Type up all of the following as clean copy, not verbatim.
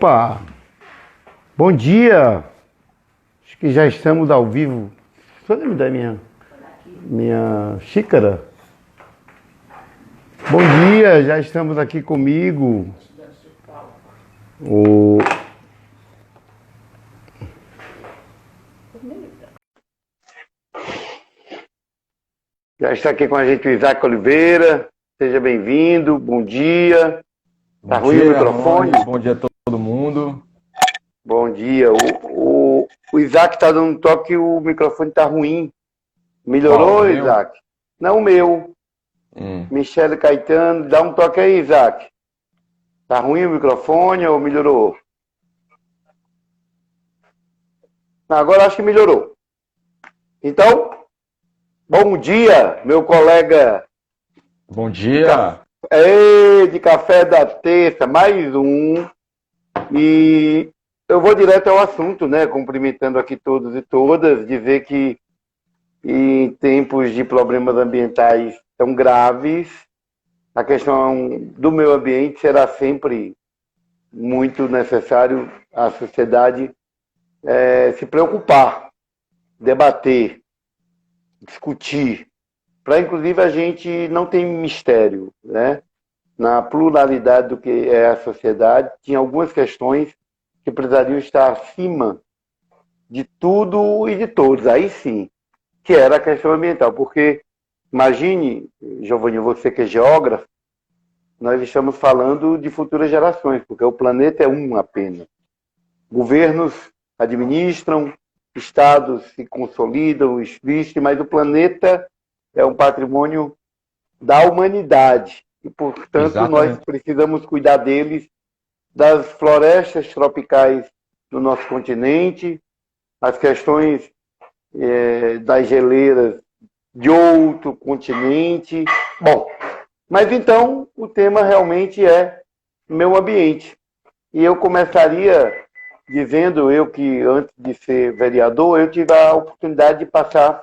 Opa, bom dia. Acho que já estamos ao vivo. Só me dar minha xícara. Bom dia, já estamos aqui comigo. O... Já está aqui com a gente o Isaac Oliveira. Seja bem-vindo, bom dia. Tá ruim o microfone? Bom dia a todo mundo. Bom dia. O Isaac está dando um toque e o microfone está ruim. Melhorou, Qual, Isaac? Não o meu. Michele Caetano, dá um toque aí, Isaac. Tá ruim o microfone ou melhorou? Agora acho que melhorou. Então, bom dia, meu colega. Bom dia. De café da terça, mais um. E eu vou direto ao assunto, né? Cumprimentando aqui todos e todas, dizer que em tempos de problemas ambientais tão graves, a questão do meio ambiente será sempre muito necessário a sociedade se preocupar, debater, discutir, para inclusive a gente não tem mistério, né? Na pluralidade do que é a sociedade, tinha algumas questões que precisariam estar acima de tudo e de todos, aí sim, que era a questão ambiental, porque imagine, Giovanni, você que é geógrafo, nós estamos falando de futuras gerações, porque o planeta é um apenas. Governos administram, estados se consolidam, existem, mas o planeta é um patrimônio da humanidade e, portanto, Exatamente. nós precisamos cuidar deles, das florestas tropicais do nosso continente, as questões das geleiras de outro continente. Bom, mas então o tema realmente é meio ambiente. E eu começaria dizendo, eu que antes de ser vereador, eu tive a oportunidade de passar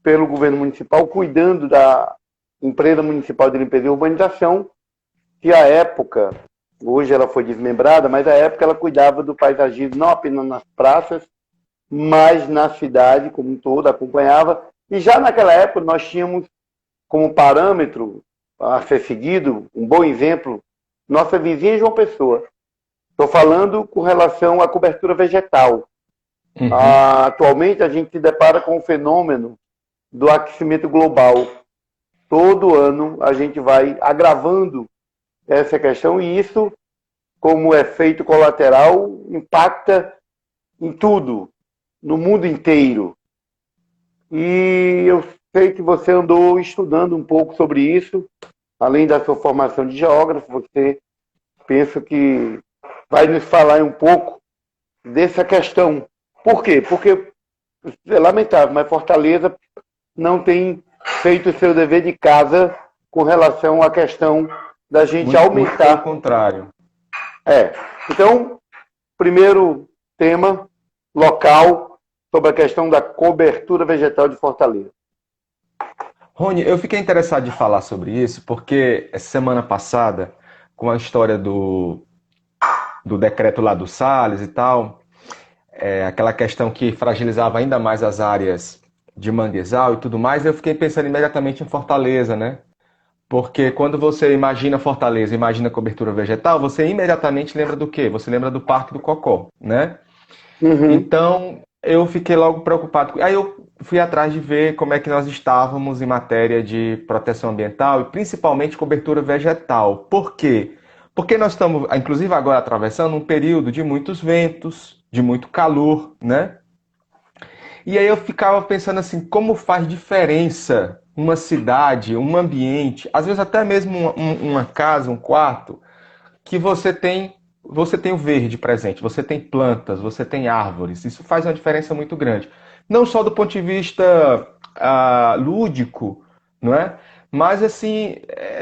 pelo governo municipal, cuidando da empresa municipal de limpeza e urbanização, que à época, hoje ela foi desmembrada, mas à época ela cuidava do paisagismo não apenas nas praças, mas na cidade como um todo, acompanhava. E já naquela época nós tínhamos como parâmetro a ser seguido, um bom exemplo, nossa vizinha João Pessoa. Estou falando com relação à cobertura vegetal. Atualmente a gente se depara com o fenômeno do aquecimento global. Todo ano a gente vai agravando essa questão e isso, como efeito colateral, impacta em tudo, no mundo inteiro. E eu sei que você andou estudando um pouco sobre isso, além da sua formação de geógrafo, você pensa que vai nos falar um pouco dessa questão. Por quê? Porque é lamentável, mas Fortaleza não tem feito o seu dever de casa com relação à questão da gente muito aumentar. Pelo contrário. Então, primeiro tema local sobre a questão da cobertura vegetal de Fortaleza. Rony, eu fiquei interessado de falar sobre isso porque essa semana passada, com a história do decreto lá do Salles e tal, aquela questão que fragilizava ainda mais as áreas de manguezal e tudo mais, eu fiquei pensando imediatamente em Fortaleza, né? Porque quando você imagina Fortaleza, imagina cobertura vegetal, você imediatamente lembra do quê? Você lembra do Parque do Cocó, né? Então, eu fiquei logo preocupado. Aí eu fui atrás de ver como é que nós estávamos em matéria de proteção ambiental e principalmente cobertura vegetal. Por quê? Porque nós estamos, inclusive agora, atravessando um período de muitos ventos, de muito calor, né? E aí eu ficava pensando assim, como faz diferença uma cidade, um ambiente, às vezes até mesmo uma casa, um quarto, que você tem o verde presente, você tem plantas, você tem árvores. Isso faz uma diferença muito grande. Não só do ponto de vista lúdico, não é? Mas assim,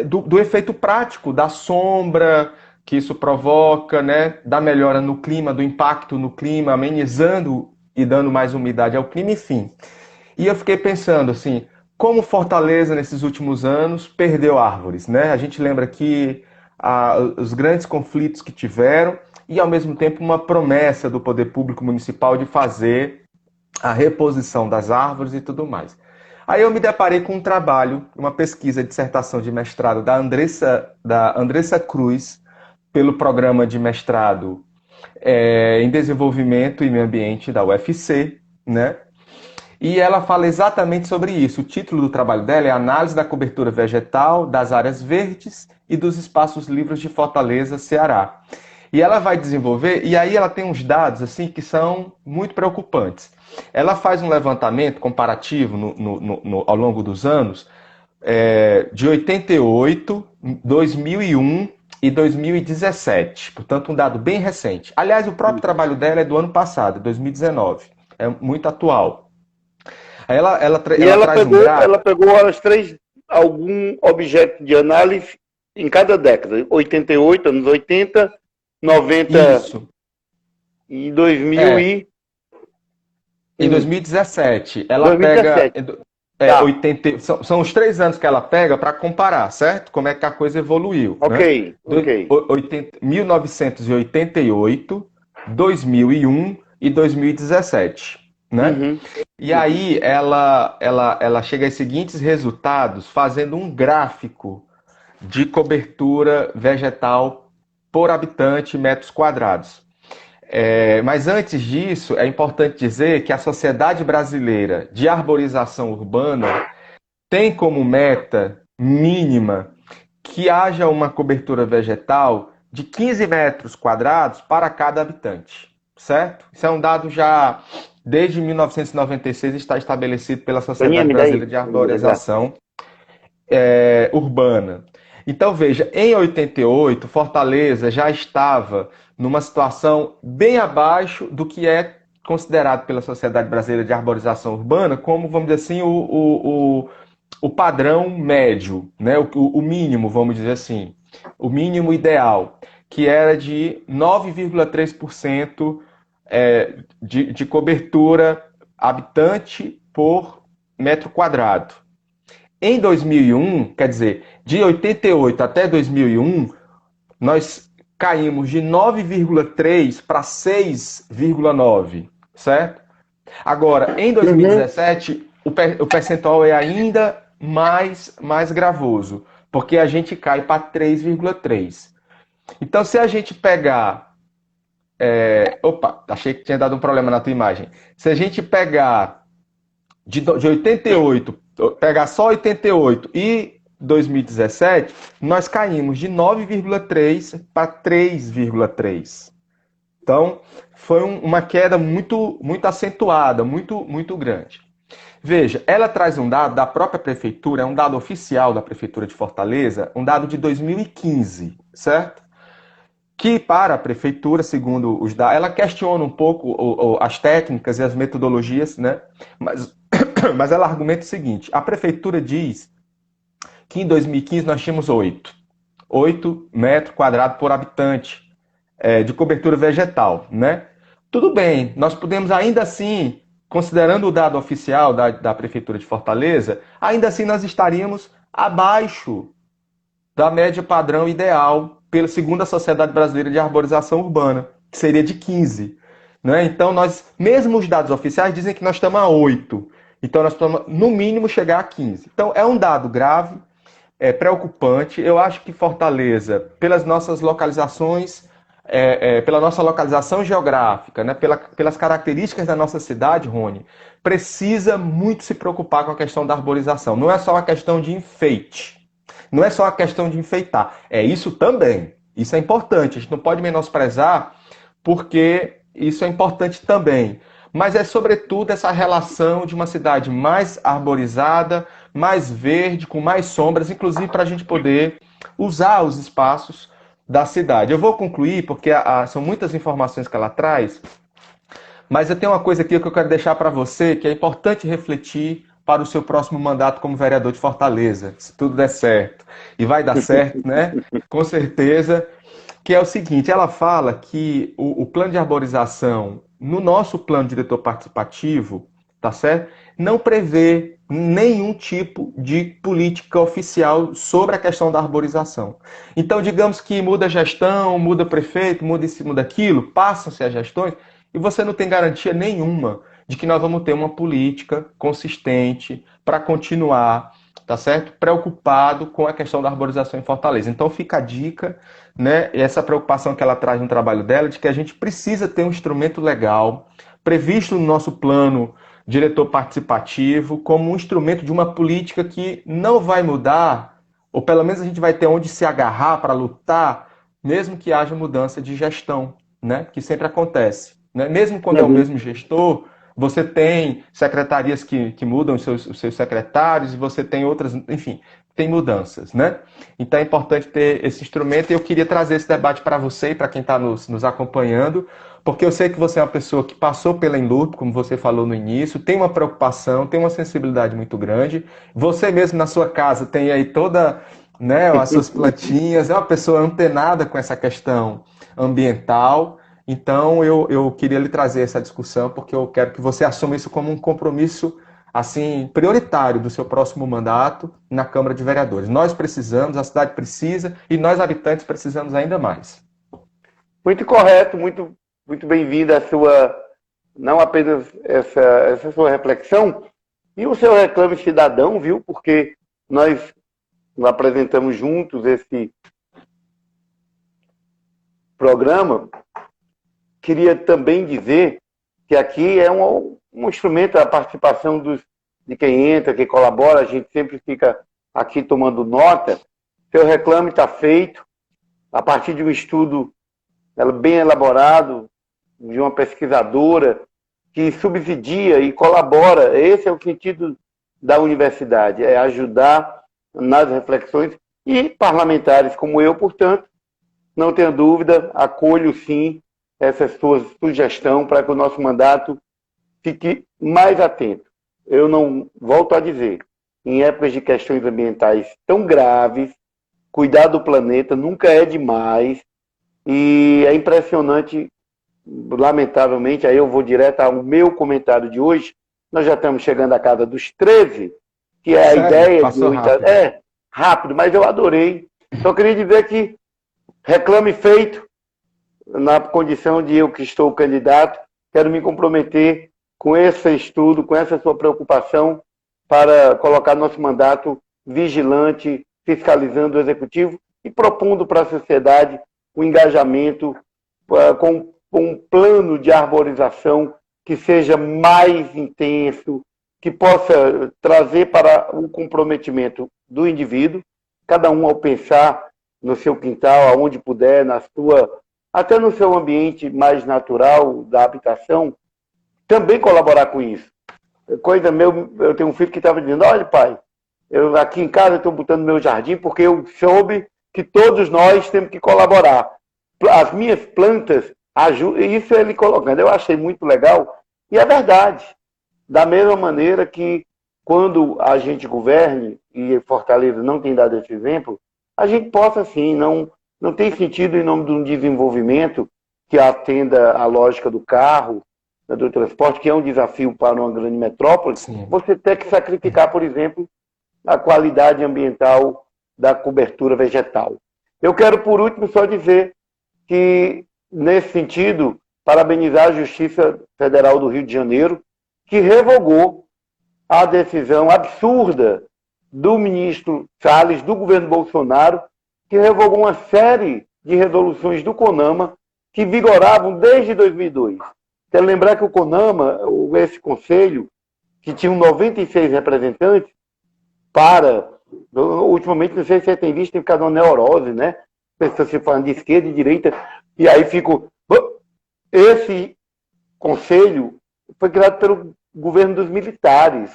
do efeito prático, da sombra que isso provoca, né? Da melhora no clima, do impacto no clima, amenizando e dando mais umidade ao clima, enfim. E eu fiquei pensando assim, como Fortaleza nesses últimos anos perdeu árvores, né? A gente lembra que os grandes conflitos que tiveram, e, ao mesmo tempo, uma promessa do poder público municipal de fazer a reposição das árvores e tudo mais. Aí eu me deparei com um trabalho, uma pesquisa, dissertação de mestrado da Andressa Cruz, pelo programa de mestrado em Desenvolvimento e Meio Ambiente da UFC, né? E ela fala exatamente sobre isso. O título do trabalho dela é Análise da cobertura vegetal das áreas verdes e dos espaços livres de Fortaleza, Ceará. E ela vai desenvolver, e aí ela tem uns dados assim que são muito preocupantes. Ela faz um levantamento comparativo ao longo dos anos, de 88, 2001 e 2017. Portanto, um dado bem recente. Aliás, o próprio trabalho dela é do ano passado, 2019. É muito atual. Aí ela traz um gráfico. Ela pegou algum objeto de análise em cada década. 88, anos 80, 90 Isso. e 2000 Em 2017. Ela 2017. pega 80, são os 3 anos que ela pega para comparar, certo? Como é que a coisa evoluiu. Ok, né? ok. 1988, 2001 e 2017. Né? Uhum. E aí ela chega aos seguintes resultados fazendo um gráfico de cobertura vegetal por habitante metros quadrados. Mas antes disso, é importante dizer que a Sociedade Brasileira de Arborização Urbana tem como meta mínima que haja uma cobertura vegetal de 15 metros quadrados para cada habitante, certo? Isso é um dado já desde 1996 está estabelecido pela Sociedade Brasileira de Arborização Urbana. Então, veja, em 88, Fortaleza já estava numa situação bem abaixo do que é considerado pela Sociedade Brasileira de Arborização Urbana como, vamos dizer assim, o padrão médio, né? O mínimo, vamos dizer assim, o mínimo ideal, que era de 9,3% de cobertura habitante por metro quadrado. Em 2001, quer dizer, de 88 até 2001, nós caímos de 9,3 para 6,9, certo? Agora, em 2017, o percentual é ainda mais gravoso, porque a gente cai para 3,3. Então, se a gente pegar... Opa, achei que tinha dado um problema na tua imagem. Se a gente pegar de 88, pegar só 88 e 2017, nós caímos de 9,3 para 3,3. Então, foi uma queda muito acentuada, muito grande. Veja, ela traz um dado da própria prefeitura, é um dado oficial da prefeitura de Fortaleza, um dado de 2015, certo? Que para a prefeitura, segundo os dados, ela questiona um pouco as técnicas e as metodologias, né? Mas ela argumenta o seguinte: a prefeitura diz que em 2015 nós tínhamos 8 metros quadrados por habitante de cobertura vegetal, né? Tudo bem, nós podemos ainda assim, considerando o dado oficial da prefeitura de Fortaleza, ainda assim nós estaríamos abaixo da média padrão ideal pela segunda Sociedade Brasileira de Arborização Urbana, que seria de 15. Né? Então, mesmo os dados oficiais dizem que nós estamos a 8. Então, nós estamos, no mínimo, chegar a 15. Então, é um dado grave, preocupante. Eu acho que Fortaleza, pelas nossas localizações, pela nossa localização geográfica, né? Pelas características da nossa cidade, Rony, precisa muito se preocupar com a questão da arborização. Não é só uma questão de enfeite. Não é só a questão de enfeitar, é isso também. Isso é importante, a gente não pode menosprezar, porque isso é importante também. Mas é sobretudo essa relação de uma cidade mais arborizada, mais verde, com mais sombras, inclusive para a gente poder usar os espaços da cidade. Eu vou concluir, porque são muitas informações que ela traz, mas eu tenho uma coisa aqui que eu quero deixar para você, que é importante refletir para o seu próximo mandato como vereador de Fortaleza, se tudo der certo. E vai dar certo, né? Com certeza. Que é o seguinte, ela fala que o plano de arborização, no nosso plano diretor participativo, tá certo? Não prevê nenhum tipo de política oficial sobre a questão da arborização. Então, digamos que muda a gestão, muda prefeito, muda isso, muda aquilo, passam-se as gestões, e você não tem garantia nenhuma de que nós vamos ter uma política consistente para continuar, tá certo? Preocupado com a questão da arborização em Fortaleza. Então fica a dica, né? E essa preocupação que ela traz no trabalho dela, de que a gente precisa ter um instrumento legal previsto no nosso plano diretor participativo como um instrumento de uma política que não vai mudar, ou pelo menos a gente vai ter onde se agarrar para lutar, mesmo que haja mudança de gestão, né? Que sempre acontece, né? Mesmo quando é o mesmo gestor, você tem secretarias que mudam os seus secretários, e você tem outras, enfim, tem mudanças, né? Então é importante ter esse instrumento, e eu queria trazer esse debate para você e para quem está nos acompanhando, porque eu sei que você é uma pessoa que passou pela Enlurb, como você falou no início, tem uma preocupação, tem uma sensibilidade muito grande. Você mesmo na sua casa tem aí toda, né, as suas plantinhas, é uma pessoa antenada com essa questão ambiental. Então eu queria lhe trazer essa discussão, porque eu quero que você assuma isso como um compromisso assim prioritário do seu próximo mandato na Câmara de Vereadores. Nós precisamos, a cidade precisa, e nós habitantes precisamos ainda mais. Muito correto, muito bem-vinda a sua, não apenas essa sua reflexão, e o seu reclame cidadão, viu? Porque nós apresentamos juntos esse programa. Queria também dizer que aqui é um instrumento, a participação de quem entra, que colabora, a gente sempre fica aqui tomando nota. Seu reclame está feito a partir de um estudo bem elaborado, de uma pesquisadora que subsidia e colabora. Esse é o sentido da universidade, é ajudar nas reflexões, e parlamentares como eu, portanto, não tenha dúvida, acolho sim essa sua sugestão para que o nosso mandato fique mais atento. Eu não volto a dizer, em épocas de questões ambientais tão graves, cuidar do planeta nunca é demais, e é impressionante, lamentavelmente, aí eu vou direto ao meu comentário de hoje, nós já estamos chegando à casa dos 13, que é a ideia Passou de... rápido. É, rápido, mas eu adorei. Só queria dizer que reclame feito, na condição de eu que estou candidato, quero me comprometer com esse estudo, com essa sua preocupação, para colocar nosso mandato vigilante, fiscalizando o executivo e propondo para a sociedade o engajamento com um plano de arborização que seja mais intenso, que possa trazer para o comprometimento do indivíduo, cada um ao pensar no seu quintal, aonde puder, até no seu ambiente mais natural da habitação, também colaborar com isso. Eu tenho um filho que estava dizendo, olha pai, eu aqui em casa estou botando meu jardim porque eu soube que todos nós temos que colaborar. As minhas plantas ajudam, isso ele colocando. Eu achei muito legal, e é verdade. Da mesma maneira que quando a gente governe, e Fortaleza não tem dado esse exemplo, a gente possa sim, não tem sentido em nome de um desenvolvimento que atenda à lógica do carro, do transporte, que é um desafio para uma grande metrópole, sim, você ter que sacrificar, por exemplo, a qualidade ambiental da cobertura vegetal. Eu quero, por último, só dizer que, nesse sentido, parabenizar a Justiça Federal do Rio de Janeiro, que revogou a decisão absurda do ministro Salles, do governo Bolsonaro, que revogou uma série de resoluções do CONAMA que vigoravam desde 2002. Quero lembrar que o CONAMA, esse conselho, que tinha 96 representantes, ultimamente, não sei se você tem visto, tem ficado uma neurose, né? Pessoas se falando de esquerda e direita, e aí fico... Esse conselho foi criado pelo governo dos militares.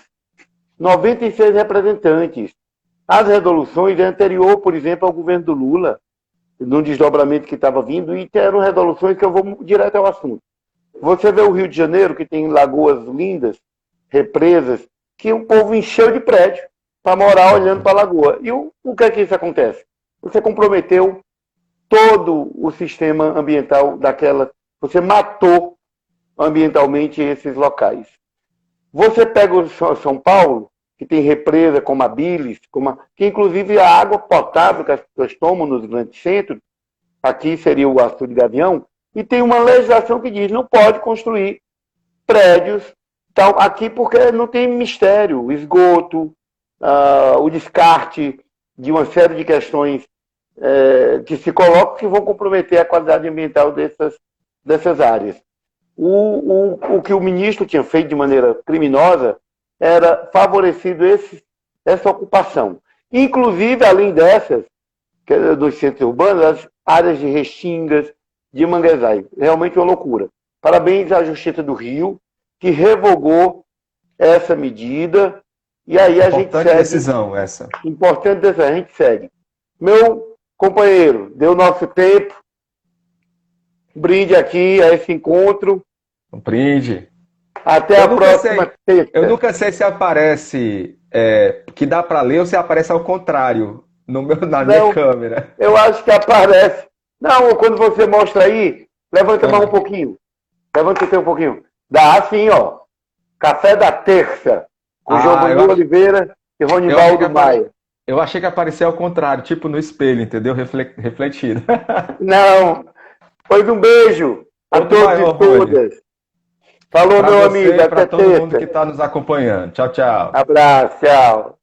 96 representantes. As resoluções anterior, por exemplo, ao governo do Lula, num desdobramento que estava vindo, e eram resoluções que eu vou direto ao assunto. Você vê o Rio de Janeiro, que tem lagoas lindas, represas, que o povo encheu de prédio para morar olhando para a lagoa. E o que é que isso acontece? Você comprometeu todo o sistema ambiental daquela... Você matou ambientalmente esses locais. Você pega o São Paulo, que tem represa como a Bilis, que inclusive a água potável que as pessoas tomam nos grandes centros, aqui seria o Açude Gavião, e tem uma legislação que diz não pode construir prédios tal, aqui porque não tem mistério, o esgoto, o descarte de uma série de questões que se colocam que vão comprometer a qualidade ambiental dessas áreas. O que o ministro tinha feito de maneira criminosa era favorecido essa ocupação. Inclusive, além dessas, dos centros urbanos, as áreas de Restingas, de Manguezais. Realmente uma loucura. Parabéns à Justiça do Rio, que revogou essa medida, e aí a gente segue. Decisão essa. Importante decisão, a gente segue. Meu companheiro, deu nosso tempo, brinde aqui a esse encontro. Um brinde. Até a próxima sexta. Eu nunca sei se aparece que dá para ler ou se aparece ao contrário na minha câmera. Eu acho que aparece. Não, quando você mostra aí, levanta mais um pouquinho. Levanta um pouquinho. Dá assim, ó. Café da Terça, com João Manuel Oliveira e Ronivaldo Maia. Eu achei que aparecia ao contrário, tipo no espelho, entendeu? Refletido. Não. Pois um beijo a todos e todas. Falou, meu amigo. Até para todo mundo que está nos acompanhando. Tchau, tchau. Abraço, tchau.